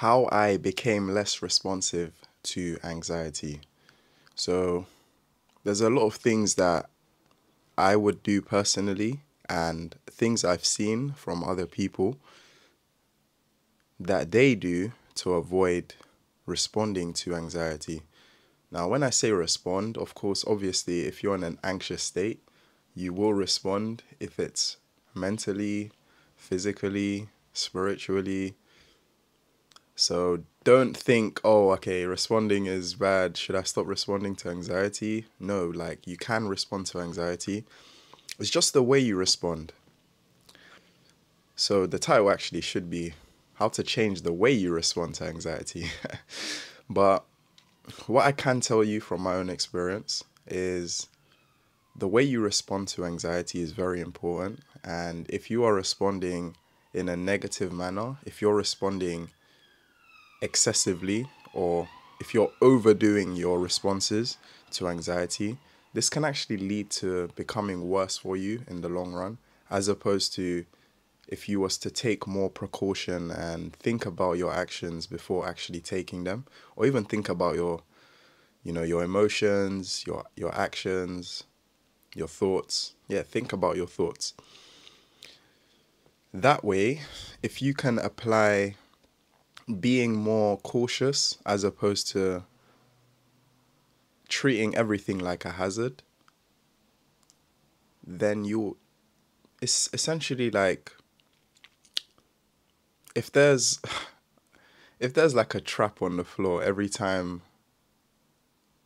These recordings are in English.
how I became less responsive to anxiety. So there's a lot of things that I would do personally and things I've seen from other people that they do to avoid responding to anxiety. Now, when I say respond, of course, obviously, if you're in an anxious state, you will respond if it's mentally, physically, spiritually. So don't think, oh, okay, responding is bad. Should I stop responding to anxiety? No, like you can respond to anxiety. It's just the way you respond. So the title actually should be how to change the way you respond to anxiety. But what I can tell you from my own experience is the way you respond to anxiety is very important. And if you are responding in a negative manner, if you're responding excessively, or if you're overdoing your responses to anxiety, this can actually lead to becoming worse for you in the long run, as opposed to if you was to take more precaution and think about your actions before actually taking them, or even think about your emotions, your actions, your thoughts. Yeah, think about your thoughts. That way, if you can apply being more cautious as opposed to treating everything like a hazard, then it's essentially like if there's if there's like a trap on the floor every time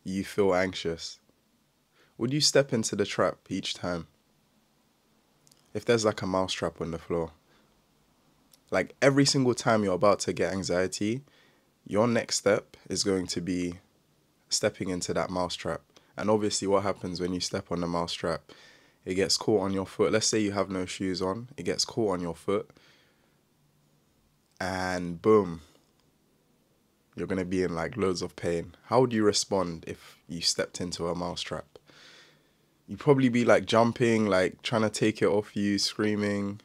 you feel anxious, would you step into the trap each time? If there's like a mouse trap on the floor, like every single time you're about to get anxiety, your next step is going to be stepping into that mouse trap. And obviously what happens when you step on the mouse trap, it gets caught on your foot. Let's say you have no shoes on, it gets caught on your foot, and boom, you're going to be in like loads of pain. How would you respond if you stepped into a mouse trap? You'd probably be like jumping, like trying to take it off you, screaming,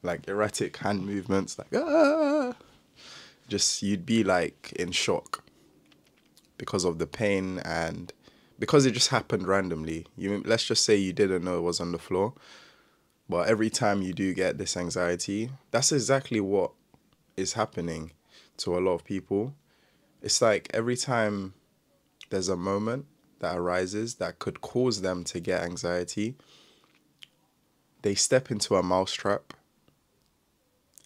like erratic hand movements, like ah. Just you'd be like in shock because of the pain and because it just happened randomly. Let's just say you didn't know it was on the floor, but every time you do get this anxiety, that's exactly what is happening to a lot of people. It's like every time there's a moment that arises that could cause them to get anxiety, they step into a mousetrap,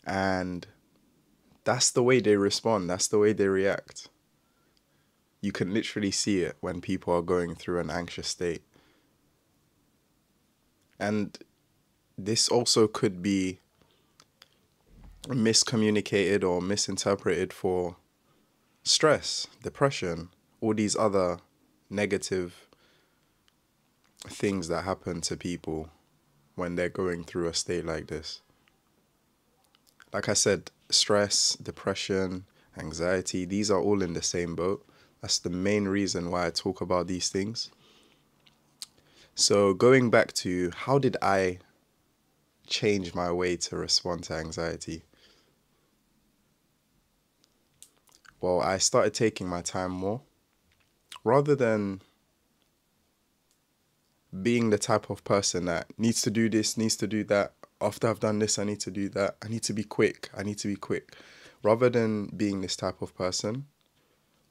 and that's the way they respond. That's the way they react. You can literally see it when people are going through an anxious state. And this also could be miscommunicated or misinterpreted for stress, depression, all these other negative things that happen to people when they're going through a state like this. Like I said, stress, depression, anxiety, these are all in the same boat. That's the main reason why I talk about these things. So going back to how did I change my way to respond to anxiety? Well, I started taking my time more. Rather than being the type of person that needs to do this, needs to do that, after I've done this, I need to do that, I need to be quick, I need to be quick. Rather than being this type of person,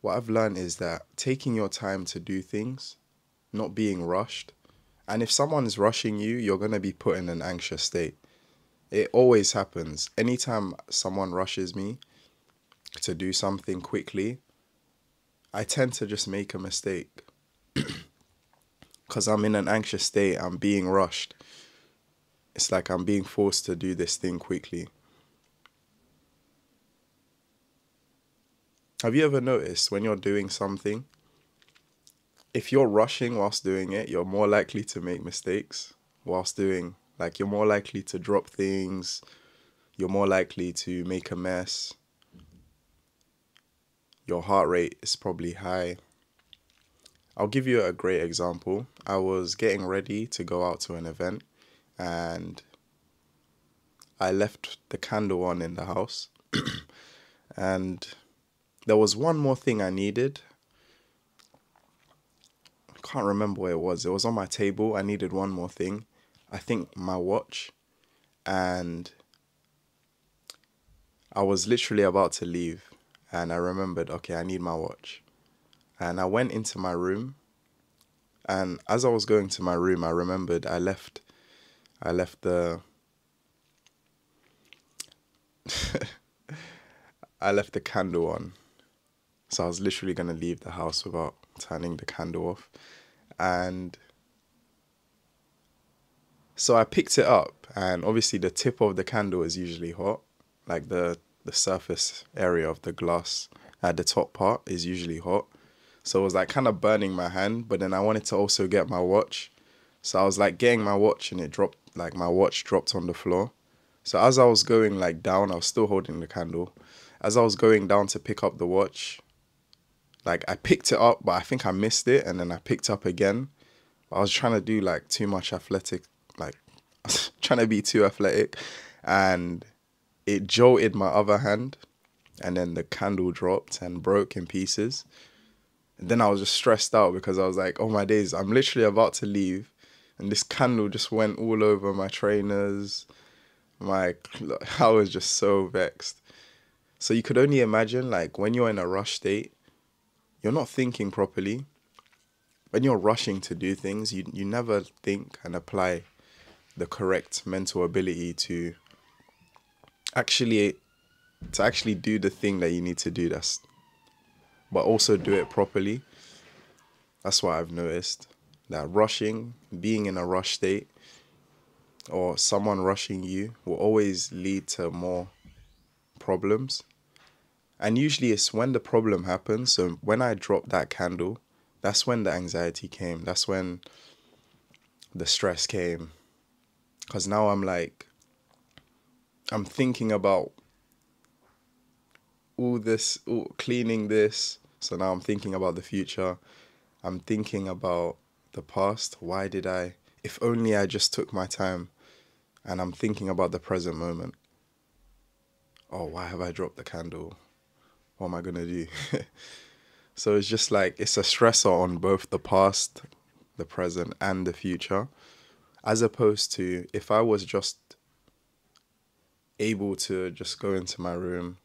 what I've learned is that taking your time to do things, not being rushed, and if someone's rushing you, you're going to be put in an anxious state. It always happens. Anytime someone rushes me to do something quickly, I tend to just make a mistake. Because I'm in an anxious state, I'm being rushed. It's like I'm being forced to do this thing quickly. Have you ever noticed when you're doing something, if you're rushing whilst doing it, you're more likely to make mistakes whilst doing, like you're more likely to drop things, you're more likely to make a mess, your heart rate is probably high. I'll give you a great example. I was getting ready to go out to an event and I left the candle on in the house And there was one more thing I needed. I can't remember what it was. It was on my table. I needed one more thing. I think my watch. And I was literally about to leave. And I remembered, okay, I need my watch. And I went into my room. And as I was going to my room, I remembered I left the I left the candle on. So I was literally going to leave the house without turning the candle off. And so I picked it up, and obviously the tip of the candle is usually hot. Like the surface area of the glass at the top part is usually hot. So it was like kind of burning my hand, but then I wanted to also get my watch. So I was like getting my watch, and it dropped, like my watch dropped on the floor. So as I was going like down, I was still holding the candle. As I was going down to pick up the watch, like I picked it up, but I think I missed it, and then I picked up again. I was trying to do like too much athletic, like I was trying to be too athletic, and it jolted my other hand, and then the candle dropped and broke in pieces. And then I was just stressed out because I was like, oh my days, I'm literally about to leave, and this candle just went all over my trainers. I was just so vexed. So you could only imagine, like, when you're in a rush state, you're not thinking properly. When you're rushing to do things, you never think and apply the correct mental ability to actually do the thing that you need to do. But also do it properly. That's what I've noticed. That rushing, being in a rush state, or someone rushing you, will always lead to more problems. And usually it's when the problem happens. So when I dropped that candle, that's when the anxiety came. That's when the stress came. Because now I'm thinking about cleaning this. So now I'm thinking about the future. I'm thinking about the past. If only I just took my time. And I'm thinking about the present moment. Oh, why have I dropped the candle? What am I going to do? So it's just like, it's a stressor on both the past, the present, and the future. As opposed to if I was just able to just go into my room,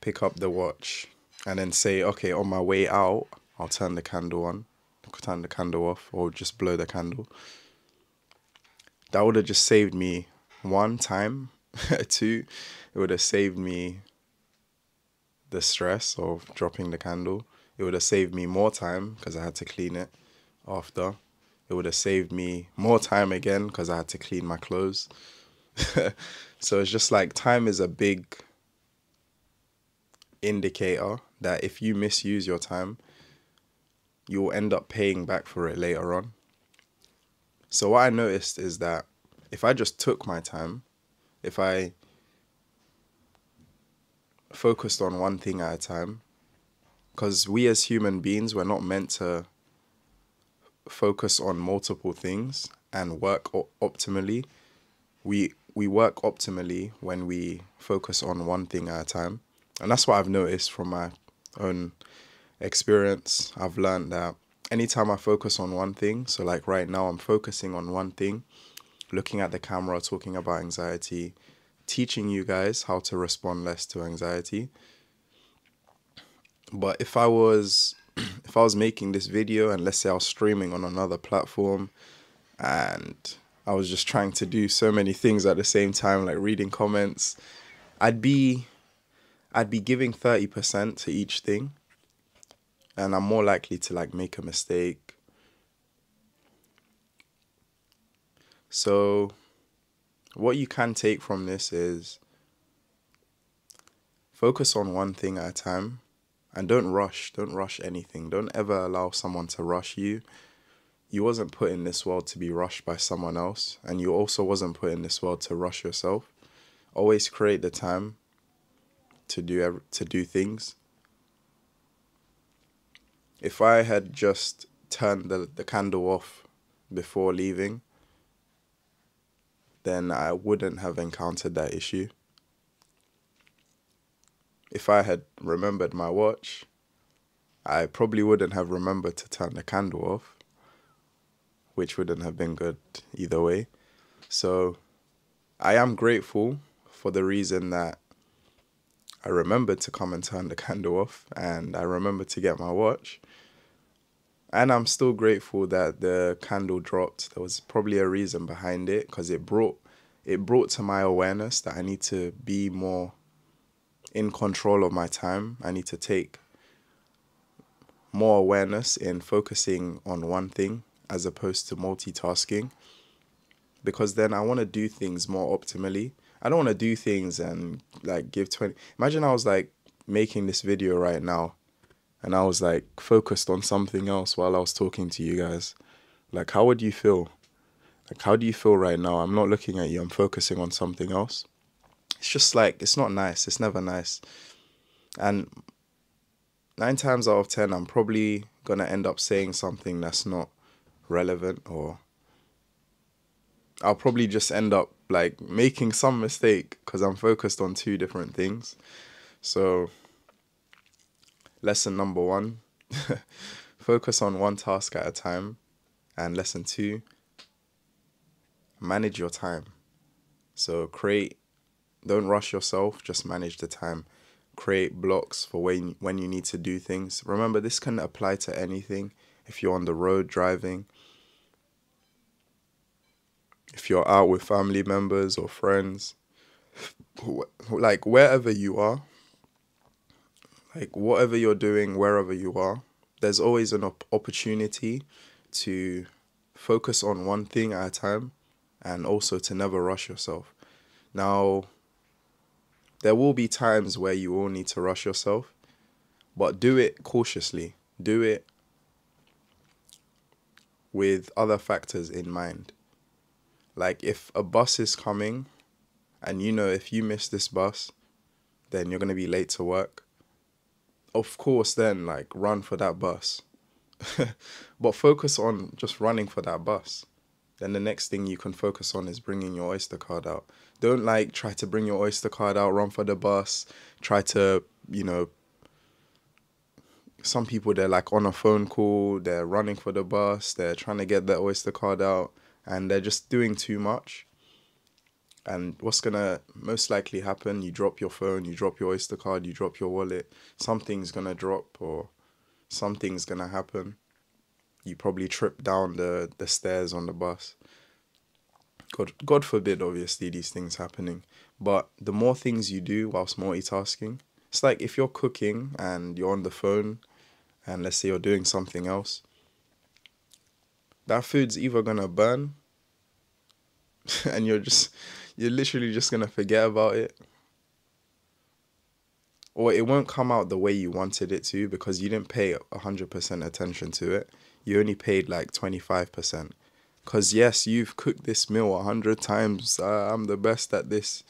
pick up the watch, and then say, okay, on my way out, I'll turn the candle off, or just blow the candle. That would have just saved me one, time. Two, it would have saved me the stress of dropping the candle. It would have saved me more time because I had to clean it after. It would have saved me more time again because I had to clean my clothes. So it's just like, time is a big indicator that if you misuse your time, you will end up paying back for it later on. So what I noticed is that if I just took my time, if I focused on one thing at a time, because we as human beings, we're not meant to focus on multiple things and work optimally. We work optimally when we focus on one thing at a time. And that's what I've noticed from my own experience. I've learned that anytime I focus on one thing, so like right now I'm focusing on one thing, looking at the camera, talking about anxiety, teaching you guys how to respond less to anxiety. But if I was making this video, and let's say I was streaming on another platform, and I was just trying to do so many things at the same time, like reading comments, I'd be giving 30% to each thing, and I'm more likely to like make a mistake. So what you can take from this is focus on one thing at a time, and don't rush anything. Don't ever allow someone to rush you. You wasn't put in this world to be rushed by someone else, and you also wasn't put in this world to rush yourself. Always create the time to do things. If I had just turned the candle off before leaving, then I wouldn't have encountered that issue. if I had remembered my watch, I probably wouldn't have remembered to turn the candle off, which wouldn't have been good either way. So I am grateful for the reason that I remembered to come and turn the candle off, and I remembered to get my watch. And I'm still grateful that the candle dropped. There was probably a reason behind it, because it brought to my awareness that I need to be more in control of my time. I need to take more awareness in focusing on one thing as opposed to multitasking, because then I want to do things more optimally. I don't want to do things and like give 20. Imagine I was like making this video right now and I was like focused on something else while I was talking to you guys. Like, how would you feel? Like, how do you feel right now? I'm not looking at you, I'm focusing on something else. It's just like, it's not nice. It's never nice. And 9 times out of 10, I'm probably going to end up saying something that's not relevant, or I'll probably just end up like making some mistake because I'm focused on two different things. So, lesson number 1, focus on one task at a time. And lesson 2, manage your time. So don't rush yourself, just manage the time. Create blocks for when you need to do things. Remember, this can apply to anything. If you're on the road driving, if you're out with family members or friends, like wherever you are, like whatever you're doing, wherever you are, there's always an opportunity to focus on one thing at a time, and also to never rush yourself. Now, there will be times where you will need to rush yourself, but do it cautiously. Do it with other factors in mind. Like, if a bus is coming and you know if you miss this bus, then you're going to be late to work. Of course, then, like, run for that bus. But focus on just running for that bus. Then the next thing you can focus on is bringing your Oyster card out. Don't, like, try to bring your Oyster card out, run for the bus, try to, some people, they're, like, on a phone call, they're running for the bus, they're trying to get their Oyster card out, and they're just doing too much. And what's going to most likely happen, you drop your phone, you drop your Oyster card, you drop your wallet, something's going to drop or something's going to happen. You probably trip down the stairs on the bus. God forbid, obviously, these things happening. But the more things you do whilst multitasking, it's like if you're cooking and you're on the phone and let's say you're doing something else, that food's either going to burn and you're literally just going to forget about it, or it won't come out the way you wanted it to because you didn't pay 100% attention to it. You only paid like 25%. Because yes, you've cooked this meal 100 times. I'm the best at this.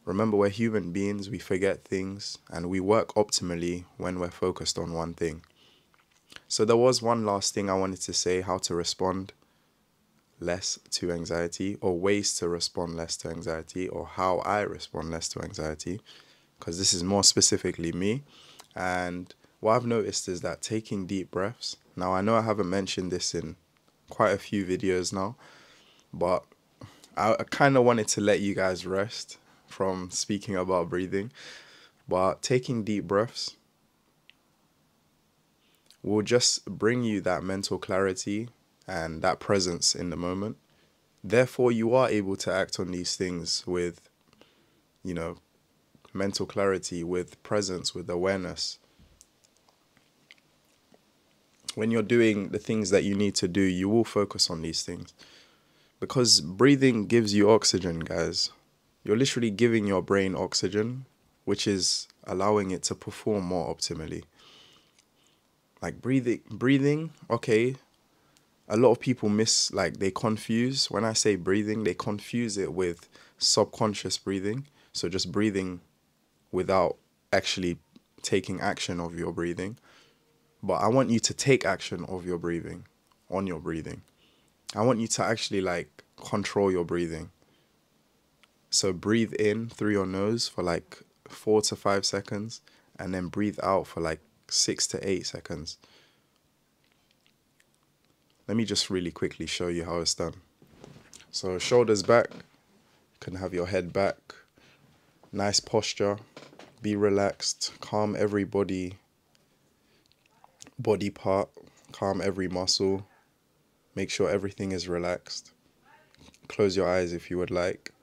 Remember, we're human beings. We forget things. And we work optimally when we're focused on one thing. So there was one last thing I wanted to say, how to respond less to anxiety, or ways to respond less to anxiety, or how I respond less to anxiety. Because this is more specifically me. And what I've noticed is that taking deep breaths. Now, I know I haven't mentioned this in quite a few videos now, but I kind of wanted to let you guys rest from speaking about breathing. But taking deep breaths will just bring you that mental clarity and that presence in the moment. Therefore, you are able to act on these things with, mental clarity, with presence, with awareness. When you're doing the things that you need to do, you will focus on these things. Because breathing gives you oxygen, guys. You're literally giving your brain oxygen, which is allowing it to perform more optimally. Like breathing, okay, a lot of people they confuse, when I say breathing, they confuse it with subconscious breathing. So just breathing without actually taking action of your breathing. But I want you to take action of your breathing, on your breathing. I want you to actually control your breathing. So breathe in through your nose for 4 to 5 seconds, and then breathe out for like 6 to 8 seconds. Let me just really quickly show you how it's done. So shoulders back, you can have your head back, nice posture, be relaxed, calm every body part, calm every muscle, make sure everything is relaxed. Close your eyes if you would like,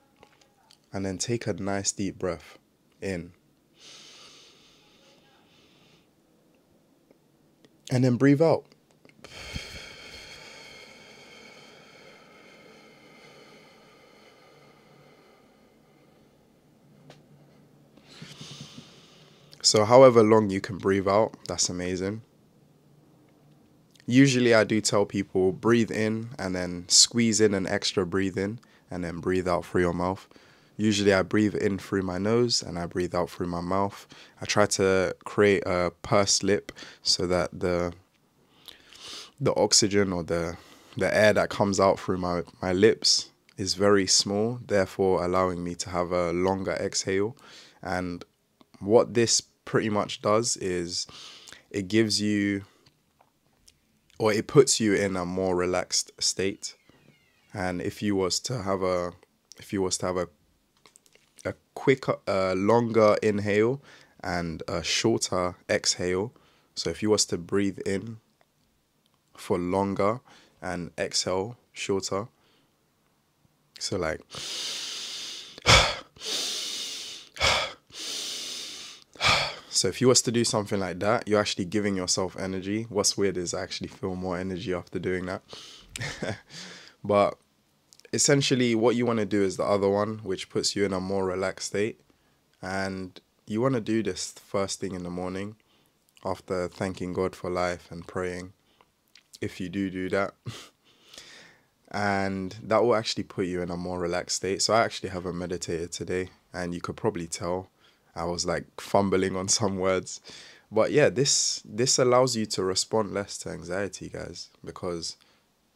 and then take a nice deep breath in. And then breathe out. So however long you can breathe out, that's amazing. Usually I do tell people breathe in and then squeeze in an extra breathe in and then breathe out through your mouth. Usually I breathe in through my nose and I breathe out through my mouth. I try to create a pursed lip so that the oxygen or the air that comes out through my lips is very small, therefore allowing me to have a longer exhale. And what this pretty much does is it gives you, or it puts you in a more relaxed state. And if you was to have a quicker, longer inhale and a shorter exhale, so if you was to breathe in for longer and exhale shorter, so like so if you was to do something like that, you're actually giving yourself energy. What's weird is I actually feel more energy after doing that. But essentially what you want to do is the other one, which puts you in a more relaxed state. And you want to do this first thing in the morning after thanking God for life and praying, if you do that. And that will actually put you in a more relaxed state. So I actually haven't meditated today, and you could probably tell I was like fumbling on some words. But yeah, this allows you to respond less to anxiety, guys, because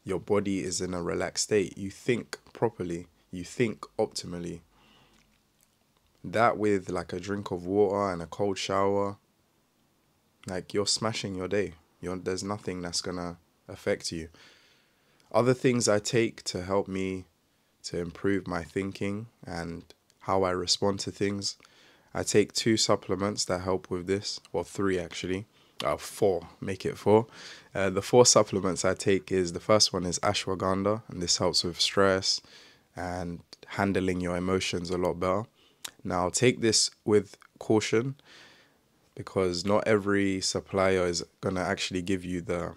your body is in a relaxed state. You think properly, you think optimally. That with like a drink of water and a cold shower, like you're smashing your day. There's nothing that's gonna affect you. Other things I take to help me to improve my thinking and how I respond to things, I take 2 supplements that help with this, or 3 actually. 4, make it 4. The 4 supplements I take is, the first one is ashwagandha, and this helps with stress and handling your emotions a lot better. Now take this with caution, because not every supplier is gonna actually give you the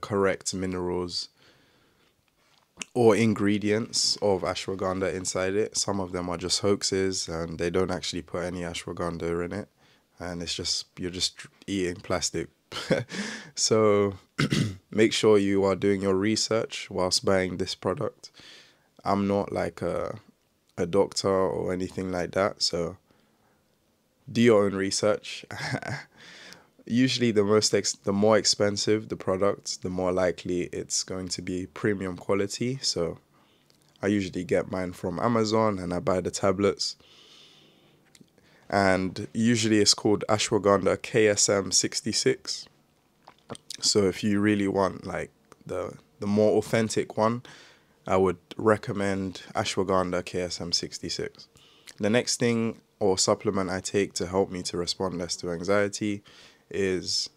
correct minerals or ingredients of ashwagandha inside it. Some of them are just hoaxes and they don't actually put any ashwagandha in it, and it's just, you're just eating plastic. So make sure you are doing your research whilst buying this product. I'm not like a doctor or anything like that, so do your own research. Usually the more expensive the product, the more likely it's going to be premium quality. So I usually get mine from Amazon and I buy the tablets. And usually it's called ashwagandha KSM 66. So if you really want like the more authentic one, I would recommend ashwagandha KSM 66. The next thing or supplement I take to help me to respond less to anxiety is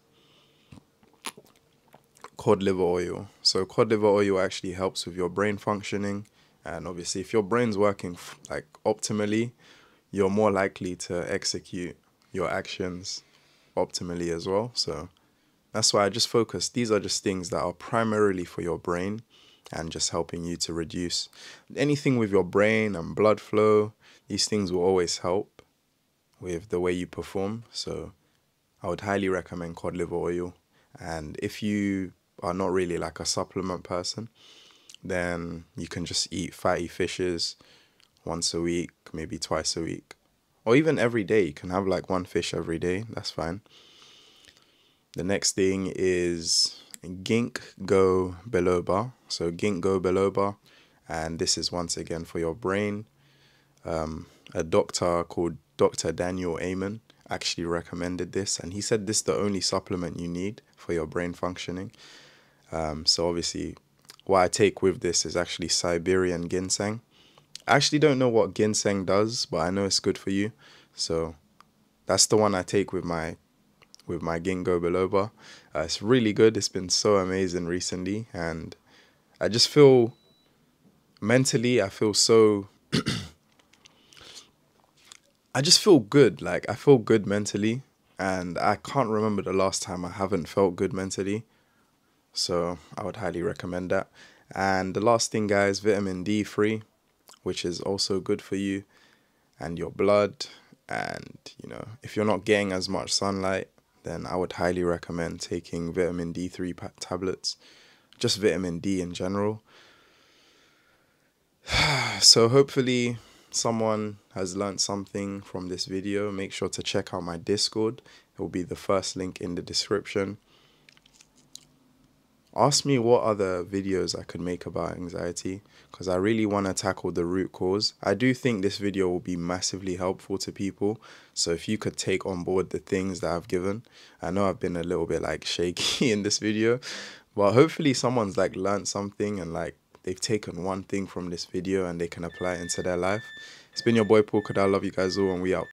cod liver oil. So cod liver oil actually helps with your brain functioning, and obviously if your brain's working like optimally, you're more likely to execute your actions optimally as well. So that's why I just focus. These are just things that are primarily for your brain and just helping you to reduce anything with your brain and blood flow. These things will always help with the way you perform. So I would highly recommend cod liver oil. And if you are not really like a supplement person, then you can just eat fatty fishes once a week, maybe twice a week, or even every day. You can have like 1 fish every day. That's fine. The next thing is ginkgo biloba. So ginkgo biloba, and this is once again for your brain. A doctor called Dr. Daniel Amen actually recommended this, and he said this is the only supplement you need for your brain functioning. So obviously, what I take with this is actually Siberian ginseng. I actually don't know what ginseng does, but I know it's good for you. So that's the one I take with my ginkgo biloba. It's really good. It's been so amazing recently, and I just feel mentally, I just feel good. Like, I feel good mentally, and I can't remember the last time I haven't felt good mentally. So I would highly recommend that. And the last thing, guys, vitamin D3, which is also good for you and your blood. And, if you're not getting as much sunlight, then I would highly recommend taking vitamin D3 tablets, just vitamin D in general. So hopefully someone has learned something from this video. Make sure to check out my Discord. It will be the first link in the description. Ask me what other videos I could make about anxiety, because I really want to tackle the root cause. I do think this video will be massively helpful to people. So if you could take on board the things that I've given. I know I've been a little bit shaky in this video, but hopefully someone's learned something, and they've taken one thing from this video and they can apply it into their life. It's been your boy Paul Khadar. Love you guys all, and we out.